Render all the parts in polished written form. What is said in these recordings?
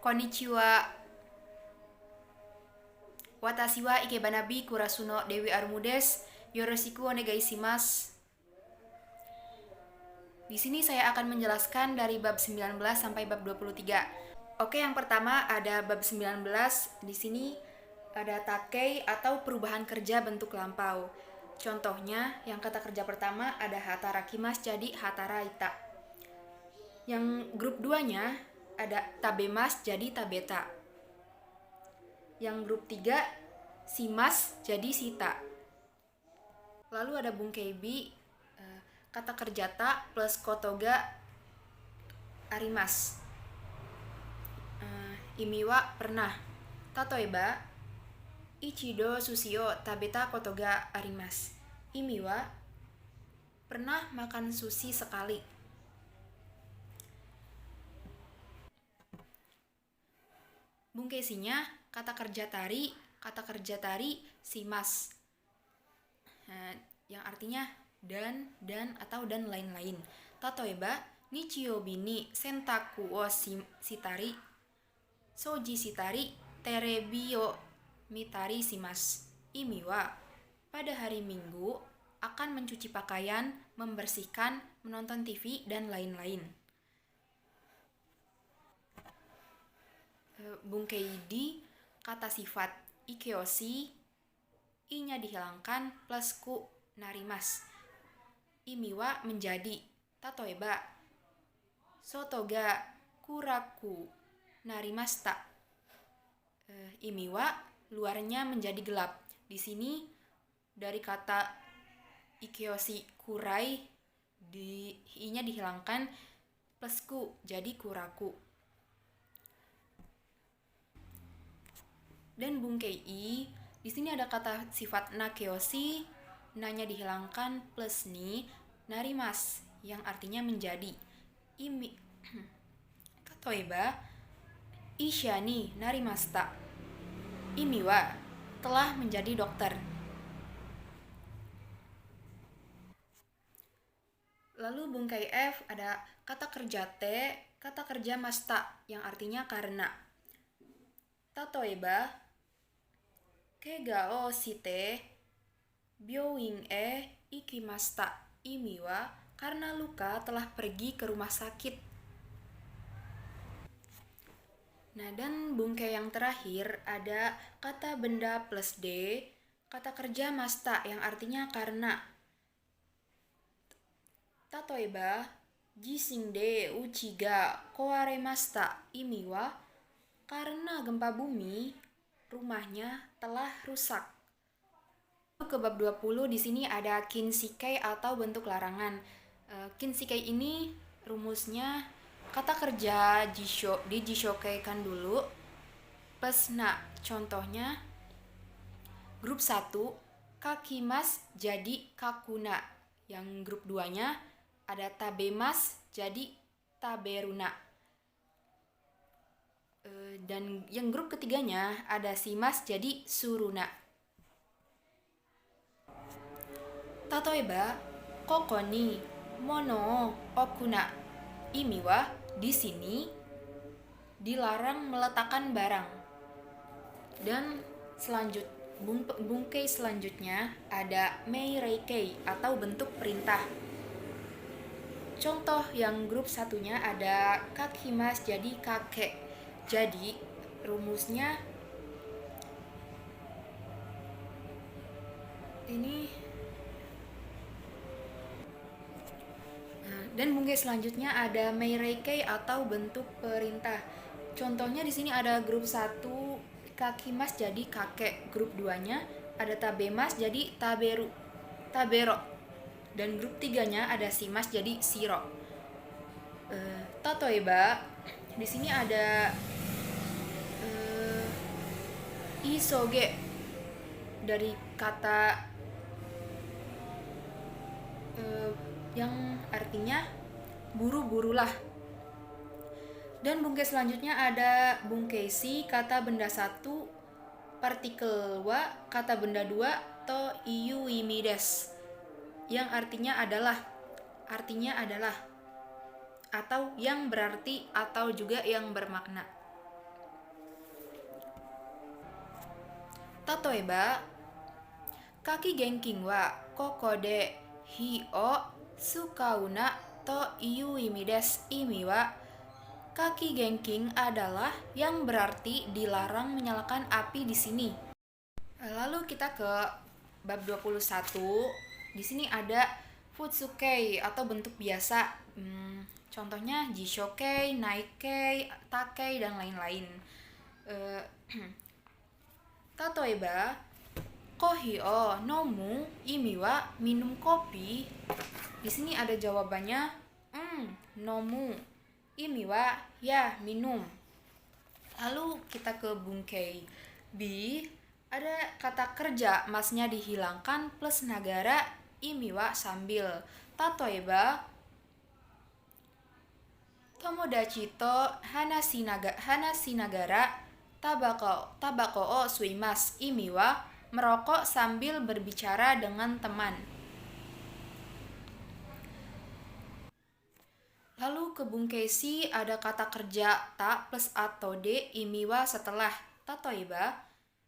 Konnichiwa. Watashi wa Ikebanabi Kurasuno Dewi Armudes. Yoroshiku onegaishimasu. Di sini saya akan menjelaskan dari bab 19 sampai bab 23. Oke, yang pertama ada bab 19. Di sini ada takei atau perubahan kerja bentuk lampau. Contohnya, yang kata kerja pertama ada hatarakimasu jadi hataraita. Yang grup 2-nya ada tabemas jadi tabeta. Yang grup 3 simas jadi sita. Lalu ada bunkeibi, kata kerja ta plus kotoga arimas. Imiwa pernah. Tatoeba ichido sushi o tabeta kotoga arimas. Imiwa pernah makan sushi sekali. Bungkesinya kata kerja tari simas. Yang artinya dan atau dan lain-lain. Tatoeba nichiyobi ni sentaku o shitari soji shitari terebi o mitari shimasu. Imi wa pada hari Minggu akan mencuci pakaian, membersihkan, menonton TV dan lain-lain. Bunkeidi kata sifat ikeoshi, i-nya dihilangkan plus ku narimas. Imiwa menjadi. Tatoeba sotoga kuraku narimashita. Imiwa luarnya menjadi gelap. Di sini dari kata ikeoshi kurai i-nya dihilangkan plus ku jadi kuraku. Dan bunkei di sini ada kata sifat nakeoshi, na-nya dihilangkan plus ni narimas yang artinya menjadi. Tatoeba isha ni narimashita. Imi wa telah menjadi dokter. Lalu bungkai F ada kata kerja T, kata kerja masta yang artinya karena. Tatoeba kega o shite byouin e ikimashita. Imi wa karena luka telah pergi ke rumah sakit. Nah, dan bungkai yang terakhir ada kata benda plus D, kata kerja masta yang artinya karena. Tatoeba jishin de uchi ga kowaremashita. Imi wa karena gempa bumi rumahnya telah rusak. Ke bab 20 di sini ada kinshikai atau bentuk larangan. Kinshikai ini rumusnya kata kerja dijishokeikan dulu plus na. Contohnya grup 1 kakimas jadi kakuna. Yang grup 2-nya ada tabemas jadi taberuna. Dan yang grup ketiganya ada simas jadi suruna. Tatoeba koko ni mono okuna. Imi wa di sini dilarang meletakkan barang. Dan bungkai selanjutnya ada meireikei atau bentuk perintah. Contoh yang grup satunya ada kakimas jadi kakek. Jadi rumusnya ini. Dan bungkai selanjutnya ada meireikei atau bentuk perintah. Contohnya di sini ada grup 1 kakimas jadi kakek. Grup 2-nya ada tabemas jadi tabero. Dan grup 3-nya ada simas jadi shiro. Tatoeba di sini ada isoge dari kata yang artinya buru-burulah. Dan bungkai selanjutnya ada bungkeisi kata benda 1 partikel wa kata benda 2 to iyu imides yang artinya adalah atau yang berarti atau juga yang bermakna. Tatoeba, kaki genking wa koko de hi o sukauna to iuimi desu. Imi wa kaki genking adalah yang berarti dilarang menyalakan api di sini. Lalu kita ke bab 21. Di sini ada futsukei atau bentuk biasa. Contohnya jishokei, naikei, takei, dan lain-lain. Tatoeba, kohi o nomu imi wa minum kopi. Di sini ada jawabannya. Nomu imi wa ya minum. Lalu kita ke bungkei B. Ada kata kerja masnya dihilangkan plus nagara imi wa sambil. Tatoeba, tomodachi to hanashi nagara tabako o suimasu. Imi wa merokok sambil berbicara dengan teman. Lalu ke bungkei C ada kata kerja ta plus atau de imi wa setelah. Tatoeba,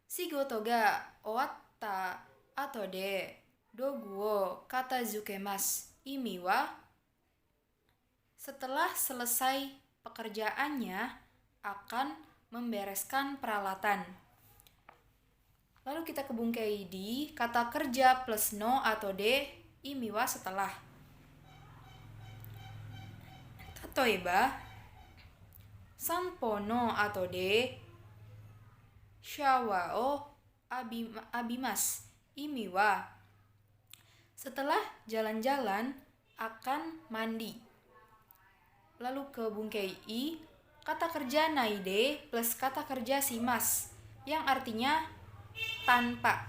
shigoto ga owatta ato de dogu wo katazukemasu. Imi wa setelah selesai pekerjaannya akan membereskan peralatan. Lalu kita ke bungkei D, kata kerja plus no atau de imi wa setelah. Tatoeba, sanpo no ato de shawa o abimasu. Imi wa setelah jalan-jalan akan mandi. Lalu ke bungkei I, kata kerja naide plus kata kerja shimasu yang artinya tanpa.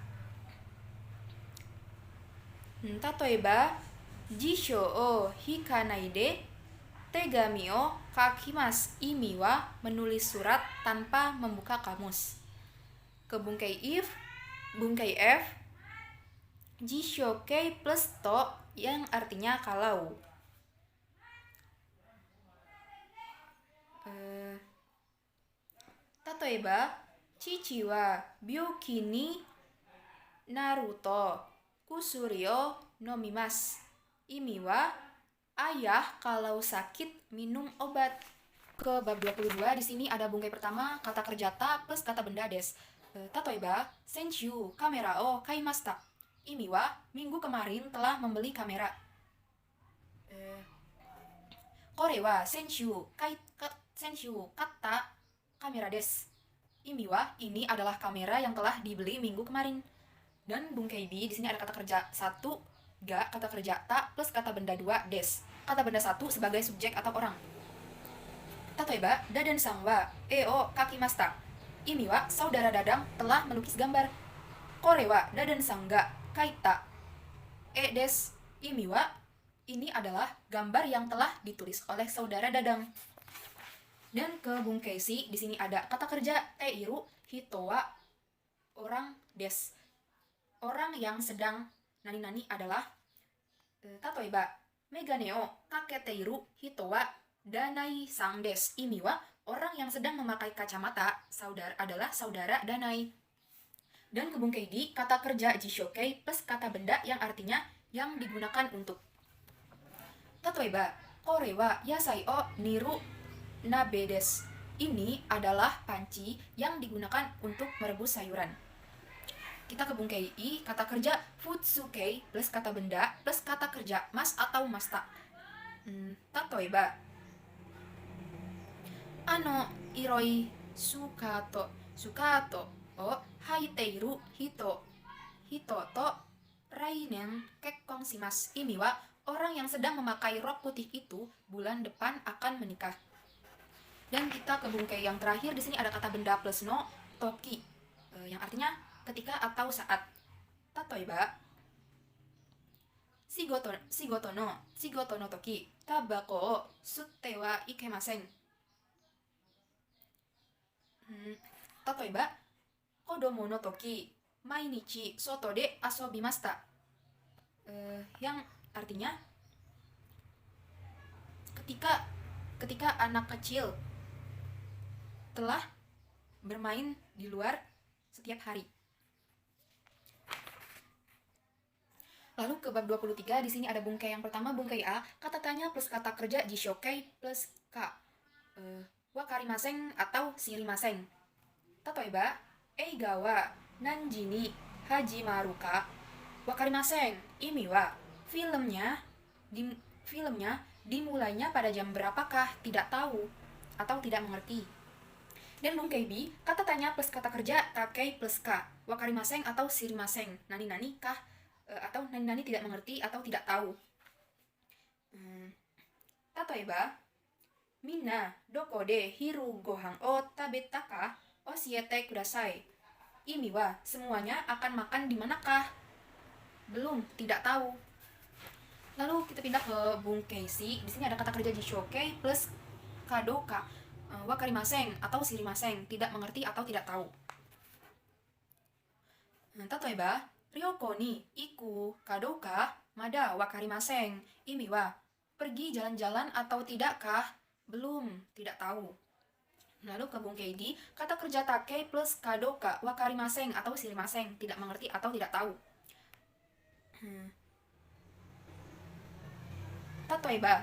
Tatoeba, jisho o hikanai de tegami o kakimasu. Imi wa menulis surat tanpa membuka kamus. Ke bungkei F, jishokei plus to yang artinya kalau. Tatoeba, chichi wa byouki ni naru to kusuri o nomimasu. Imi wa ayah kalau sakit minum obat. Ke bab 22 di sini ada bungkai pertama kata kerja ta plus kata benda des. Tatoeba, senshu kamera o kaimashita. Imi wa minggu kemarin telah membeli kamera. Kore wa senshu katta kamera des. Imi wa ini adalah kamera yang telah dibeli minggu kemarin. Dan bungkai B di sini ada kata kerja 1 ga kata kerja ta plus kata benda 2 des. Kata benda 1 sebagai subjek atau orang. Tatoeba, dadan sang wa o kakimashita. Imi wa saudara Dadang telah melukis gambar. Kore wa dadan sang ga kaita des. Imi wa ini adalah gambar yang telah ditulis oleh saudara Dadang. Dan ke bungkai C di sini ada kata kerja teiru hito wa orang des. Orang yang sedang nani-nani adalah. Tatoeba, megane o kaketeiru hito wa danai sang des. Imi wa orang yang sedang memakai kacamata adalah saudara Danai. Dan ke bungkai D, kata kerja jishokei plus kata benda yang artinya yang digunakan untuk. Tatoeba, kore wa yasai o niru nabe desu. Ini adalah panci yang digunakan untuk merebus sayuran. Kita ke bungkai I, kata kerja futsukei plus kata benda plus kata kerja mas atau masta. Tatoeba, iroi sukato o haiteiru hito to rainen kekkong shimasu. Imi wa orang yang sedang memakai rok putih itu bulan depan akan menikah. Dan kita ke bungkai yang terakhir di sini ada kata benda plus no toki yang artinya ketika atau saat. Tatoeba, shigoto no toki tabako o sutte wa ikemasen. Tatoeba, kodomo no toki mainichi soto de asobimashita. Yang artinya ketika anak kecil telah bermain di luar setiap hari. Lalu ke bab 23, di sini ada bungkai yang pertama, bungkai A, kata tanya plus kata kerja jishokai plus ka. Wakarimaseng atau shirimaseng. Tatoeba, eiga wa nanji ni hajimaru ka? Wakarimaseng. Imi wa filmnya dimulainya pada jam berapakah? Tidak tahu atau tidak mengerti. Dan bungkai B, kata tanya plus kata kerja takei plus ka. Wakarimaseng atau shirimaseng. Nani-nani kah? Atau nani-nani tidak mengerti atau tidak tahu. Tatoeba, minna doko de hiru gohan o tabeta ka? Oshiete kudasai. Imi wa semuanya akan makan di manakah? Belum, tidak tahu. Lalu kita pindah ke bungkai C. Di sini ada kata kerja jishokai plus kadoka. Wakarimaseng atau shirimaseng, tidak mengerti atau tidak tahu. Tatoeba, ryoko ni iku kadoka mada wakarimaseng. Imi wa pergi jalan-jalan atau tidakkah? Belum, tidak tahu. Lalu ke bungkai D, kata kerja take plus kadoka wakarimaseng atau shirimaseng, tidak mengerti atau tidak tahu. Tatoeba,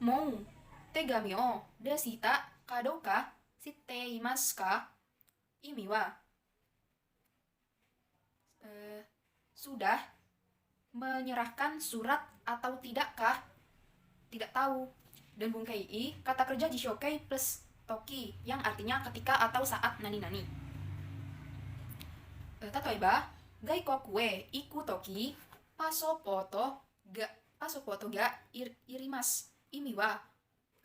mou tegami o deshita kadoka shiteimasu ka? Imi wa sudah menyerahkan surat atau tidakkah? Tidak tahu. Dan bungkai I, kata kerja jishokai plus toki, yang artinya ketika atau saat nani-nani. Tatoeba, gaikoku e iku toki pasopoto ga irimasu. Imi wa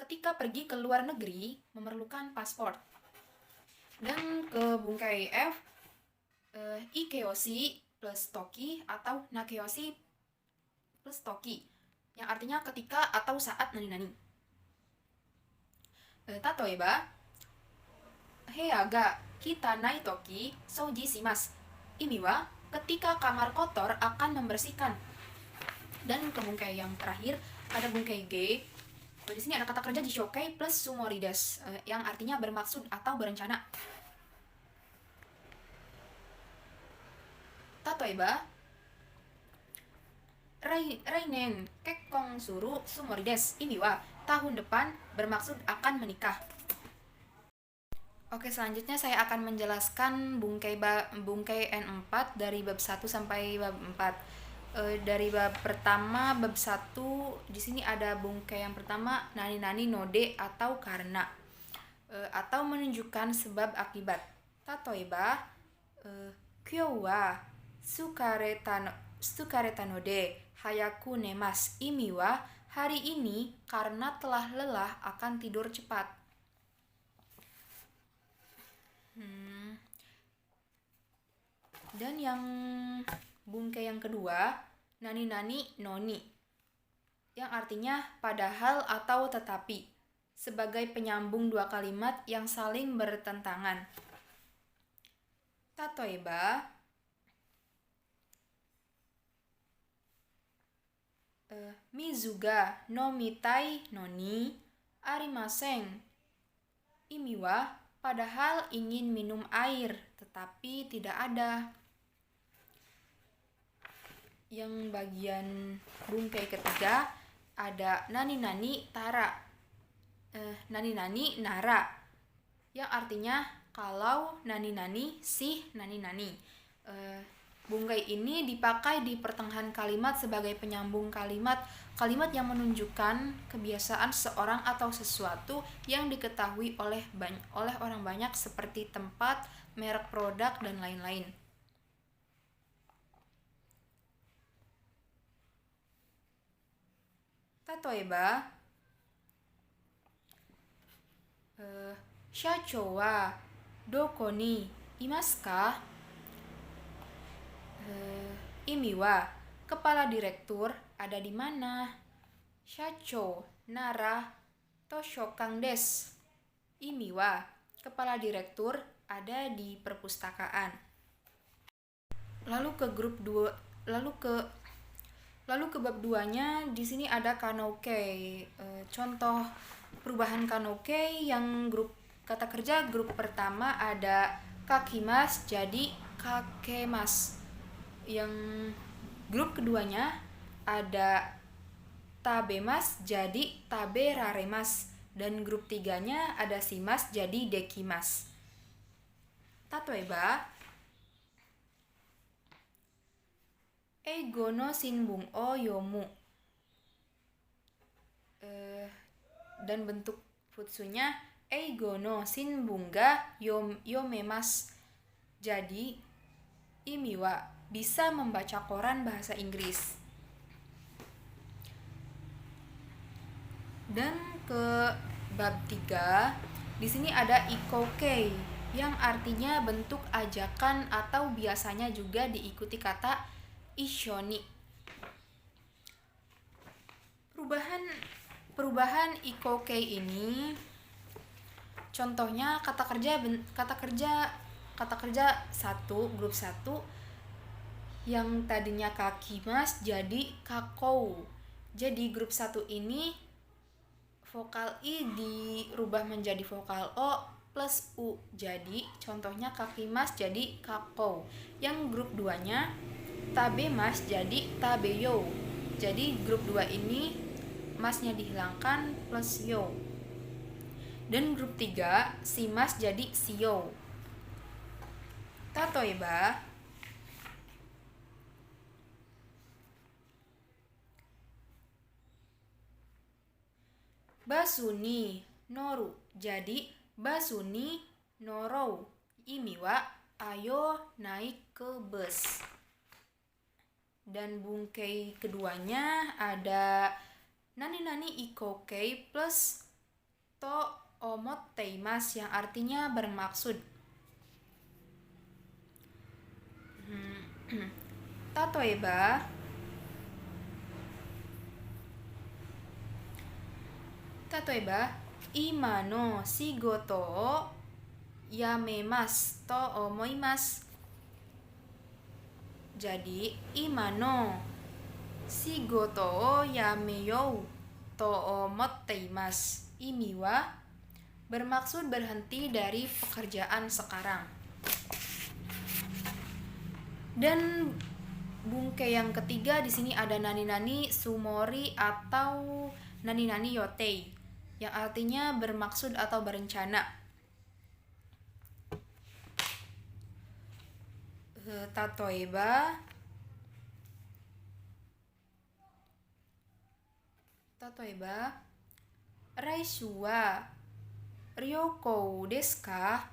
ketika pergi ke luar negeri memerlukan paspor. Dan ke bungkai F, ikeyoshi plus toki atau nakeyoshi plus toki, yang artinya ketika atau saat nani-nani. Tatoeba, heya ga kitanai toki souji shimasu. Imi wa ketika kamar kotor akan membersihkan. Dan ke bungkai yang terakhir ada bungkai G. Di sini ada kata kerja jishokai plus sumori desu, yang artinya bermaksud atau berencana. Tatoeba, rainen kekkon suru sumori desu. Imi wa tahun depan bermaksud akan menikah. Oke, selanjutnya saya akan menjelaskan bungkai N4 dari bab 1 sampai bab 4. Dari bab pertama, bab 1, di sini ada bungkai yang pertama, nani-nani node atau karena, atau menunjukkan sebab akibat. Tatoeba, kyou wa tsukareta node hayaku nemasu. Imi wa hari ini karena telah lelah akan tidur cepat. Dan yang bungkai yang kedua, nani-nani noni, yang artinya padahal atau tetapi, sebagai penyambung dua kalimat yang saling bertentangan. Tatoeba, mizuga nomitai noni arimasen. Imi wa padahal ingin minum air tetapi tidak ada. Yang bagian bungkai ketiga ada nani-nani tara, nani-nani nara, yang artinya kalau nani-nani sih nani-nani. Bungkai ini dipakai di pertengahan kalimat sebagai penyambung kalimat yang menunjukkan kebiasaan seorang atau sesuatu yang diketahui oleh orang banyak seperti tempat, merek produk, dan lain-lain. Tatoeba, shachou wa doko ni imasu ka? Imi wa kepala direktur ada di mana? Shachou nara toshokan desu. Imi wa kepala direktur ada di perpustakaan. Lalu ke bab 2-nya, di sini ada kanokei. Contoh perubahan kanokei yang grup kata kerja grup pertama ada kakimas jadi kakemas. Yang Grup keduanya ada tabemas jadi taberaremas, dan grup tiganya ada shimas jadi dekimas. Tatoeba, eigo no shinbun o yomu. Dan bentuk futsunya eigo no shinbun ga yomemas. Jadi imi wa bisa membaca koran bahasa Inggris. Dan ke bab 3, di sini ada ikokei yang artinya bentuk ajakan atau biasanya juga diikuti kata ishoni. Perubahan ikokei ini contohnya kata kerja 1, grup 1 yang tadinya kakimas jadi kakou. Jadi grup 1 ini vokal I dirubah menjadi vokal O plus U. Jadi contohnya kakimas jadi kakou. Yang grup 2-nya tabemas jadi tabeyo. Jadi grup 2 ini masnya dihilangkan plus yo. Dan grup 3 shimas jadi shio. Tatoeba, basuni noru jadi basuni norou. Imi wa ayo naik ke bus. Dan bungkei keduanya ada nani ikokei plus to omotteimasu yang artinya bermaksud. Tatoeba, ima no shigoto o yamemasu to omoimasu. Jadi, ima no shigoto o yameyou to omotteimasu. Imi wa bermaksud berhenti dari pekerjaan sekarang. Dan bungkei yang ketiga di sini ada nani sumori atau nani yotei yang artinya bermaksud atau berencana. Tatoeba, raishu wa ryoukou desu ka?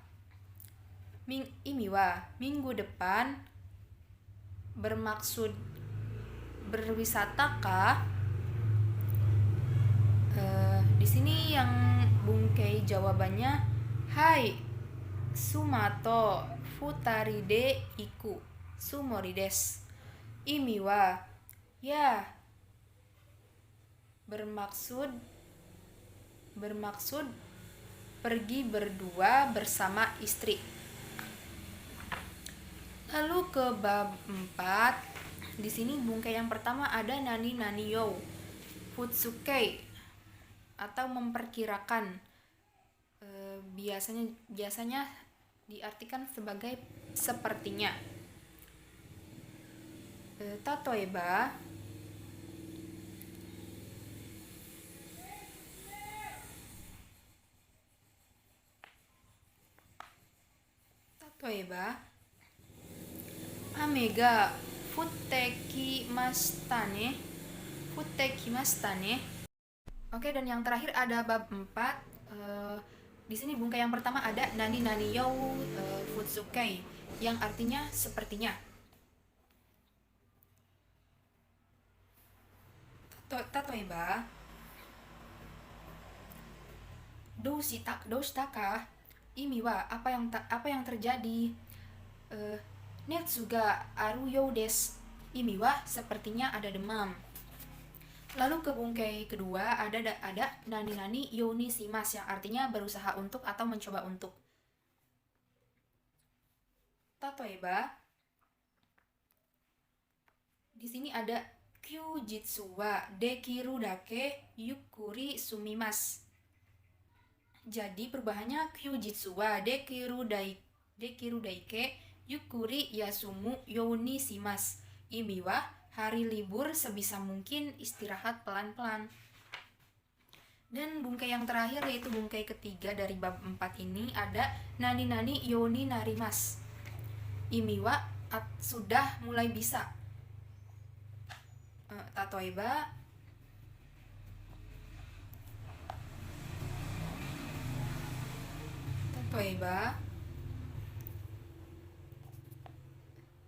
Imi wa minggu depan bermaksud berwisatakah? Di sini yang bungkei jawabannya hai sumato futari de iku sumori desu. Imi wa ya bermaksud pergi berdua bersama istri. Lalu ke bab 4. Di sini bungkei yang pertama ada nani yo futsukei atau memperkirakan. Biasanya diartikan sebagai sepertinya. Tatoeba, ame ga futte kimashita ne. Oke, dan yang terakhir ada bab 4. Di sini bungkai yang pertama ada nani yo futsukei yang artinya sepertinya. Tatoeba, dousitaka? Imi wa apa yang terjadi? Netsu ga aru you desu. Imi wa sepertinya ada demam. Lalu ke bungkei kedua ada nani yoni shimasu yang artinya berusaha untuk atau mencoba untuk. Tatoeba, di sini ada kyujitsu wa dekiru dake yukuri sumimasu. Jadi perubahannya kyujitsu wa dekiru daike yukuri yasumu yoni shimasu. Imi wa Hari libur sebisa mungkin istirahat pelan-pelan. Dan bungkai yang terakhir yaitu bungkai ketiga dari bab 4 ini ada nani-nani yoni narimas. Imiwa sudah mulai bisa. Tatoeba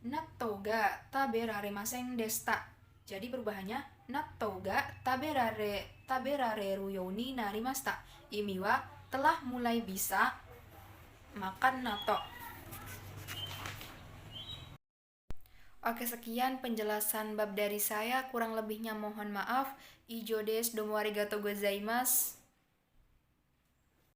natto ga taberaremasen desta. Jadi perubahannya natto ga taberareru yo ni narimashita. Imi wa telah mulai bisa makan natto. Oke, sekian penjelasan bab dari saya. Kurang lebihnya mohon maaf. Ijo desu, domo arigatou gozaimasu.